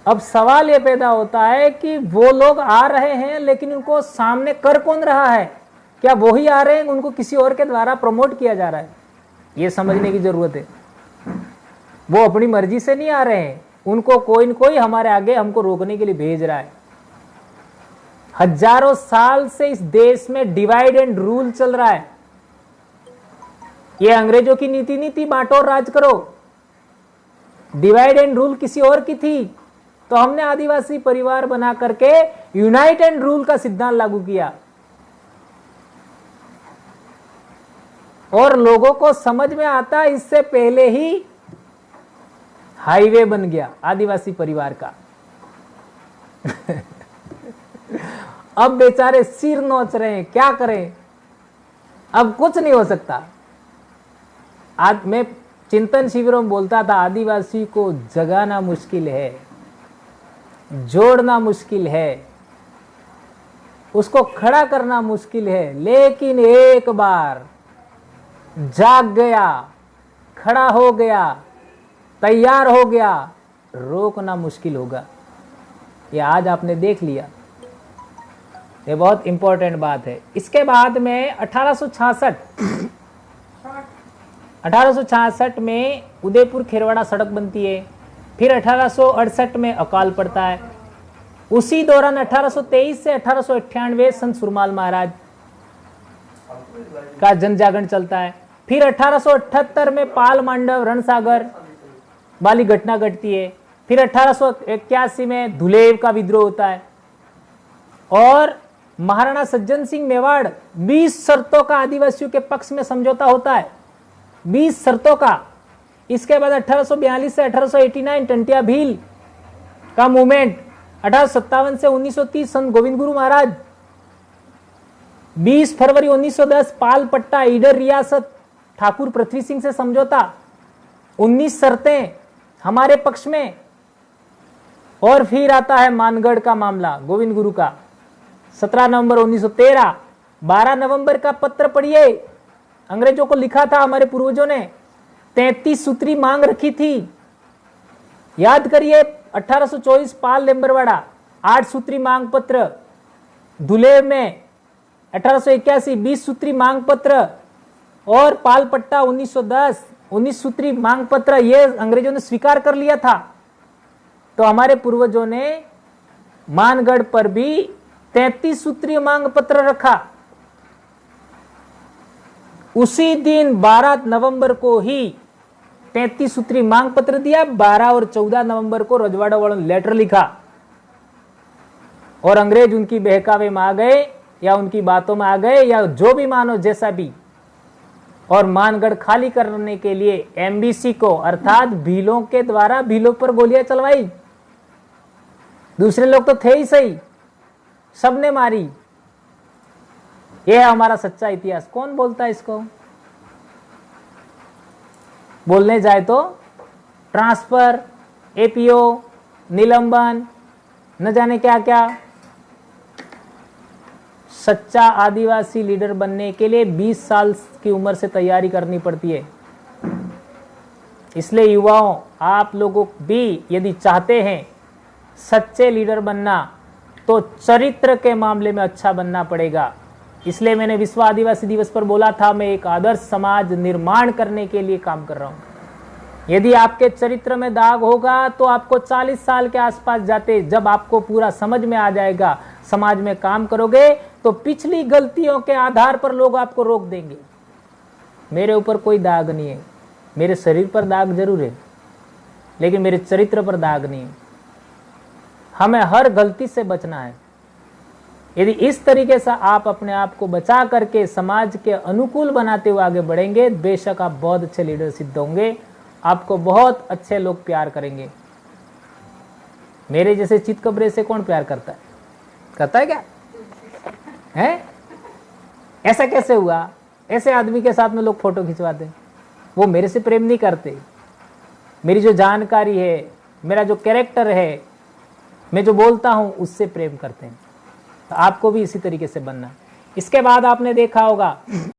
अब सवाल ये पैदा होता है कि वो लोग आ रहे हैं लेकिन उनको सामने कर कौन रहा है? क्या वो ही आ रहे हैं, उनको किसी और के द्वारा प्रमोट किया जा रहा है? ये समझने की जरूरत है। वो अपनी मर्जी से नहीं आ रहे हैं, उनको कोई न कोई हमारे आगे हमको रोकने के लिए भेज रहा है। हजारों साल से इस देश में डिवाइड एंड रूल चल रहा है। ये अंग्रेजों की नीति नहीं थी, बांटो और राज करो। डिवाइड एंड रूल किसी और की थी, तो हमने आदिवासी परिवार बना करके यूनाइट एंड रूल का सिद्धांत लागू किया और लोगों को समझ में आता इससे पहले ही हाईवे बन गया आदिवासी परिवार का। अब बेचारे सिर नोच रहे हैं, क्या करें? अब कुछ नहीं हो सकता। आज मैं चिंतन शिविरों में बोलता था, आदिवासी को जगाना मुश्किल है, जोड़ना मुश्किल है, उसको खड़ा करना मुश्किल है, लेकिन एक बार जाग गया, खड़ा हो गया, तैयार हो गया, रोकना मुश्किल होगा। ये आज आपने देख लिया। ये बहुत इंपॉर्टेंट बात है। इसके बाद में 1866 में उदयपुर खेरवाड़ा सड़क बनती है। फिर 1868 में अकाल पड़ता है। उसी दौरान 1823 से 1898 संत सुरमाल महाराज का जन जागरण चलता है। फिर 1878 में पाल मांडव रणसागर वाली घटना घटती है। फिर 1881 में धुलेव का विद्रोह होता है और महाराणा सज्जन सिंह मेवाड़ 20 शर्तों का आदिवासियों के पक्ष में समझौता होता है, 20 शर्तों का। इसके बाद 1842 से 1889 टंटिया भील का मूवमेंट, 1857 से 1930 संत गोविंद गुरु महाराज, 20 फरवरी 1910 पाल पट्टा ईडर रियासत ठाकुर पृथ्वी सिंह से समझौता, 19 शर्तें हमारे पक्ष में। और फिर आता है मानगढ़ का मामला गोविंद गुरु का, 17 नवंबर 1913। 12 नवंबर का पत्र पढ़िए, अंग्रेजों को लिखा था हमारे पूर्वजों ने, 33 सूत्री मांग रखी थी। याद करिए, 1824 पाल लेम्बरवाड़ा 8 सूत्री मांग पत्र, धुलेव में 1881 20 सूत्री मांग पत्र और पाल पट्टा 1910 19 सूत्री मांग पत्र, ये अंग्रेजों ने स्वीकार कर लिया था। तो हमारे पूर्वजों ने मानगढ़ पर भी 33 सूत्री मांग पत्र रखा। उसी दिन 12 नवंबर को ही 33 सूत्री मांग पत्र दिया। 12 और 14 नवंबर को रजवाड़ा वालों ने लेटर लिखा और अंग्रेज उनकी बहकावे में आ गए या उनकी बातों में आ गए या जो भी मानो जैसा भी, और मानगढ़ खाली करने के लिए एमबीसी को अर्थात भीलों के द्वारा भीलों पर गोलियां चलवाई। दूसरे लोग तो थे ही सही, सबने मारी। यह है हमारा सच्चा इतिहास। कौन बोलता है इसको? बोलने जाए तो ट्रांसफर, एपीओ, निलंबन, न जाने क्या क्या। सच्चा आदिवासी लीडर बनने के लिए 20 साल की उम्र से तैयारी करनी पड़ती है। इसलिए युवाओं, आप लोगों भी यदि चाहते हैं सच्चे लीडर बनना तो चरित्र के मामले में अच्छा बनना पड़ेगा। इसलिए मैंने विश्व आदिवासी दिवस पर बोला था, मैं एक आदर्श समाज निर्माण करने के लिए काम कर रहा हूं। यदि आपके चरित्र में दाग होगा तो आपको 40 साल के आसपास जाते, जब आपको पूरा समझ में आ जाएगा, समाज में काम करोगे तो पिछली गलतियों के आधार पर लोग आपको रोक देंगे। मेरे ऊपर कोई दाग नहीं है, मेरे शरीर पर दाग जरूर है, लेकिन मेरे चरित्र पर दाग नहीं है। हमें हर गलती से बचना है। यदि इस तरीके से आप अपने आप को बचा करके समाज के अनुकूल बनाते हुए आगे बढ़ेंगे, बेशक आप बहुत अच्छे लीडर सिद्ध होंगे, आपको बहुत अच्छे लोग प्यार करेंगे। मेरे जैसे चितकबरे से कौन प्यार करता है? करता है क्या? है? ऐसा कैसे हुआ? ऐसे आदमी के साथ में लोग फोटो खिंचवाते हैं। वो मेरे से प्रेम नहीं करते। मेरी जो जानकारी है, मेरा जो कैरेक्टर है, मैं जो बोलता हूं, उससे प्रेम करते हैं। तो आपको भी इसी तरीके से बनना। इसके बाद आपने देखा होगा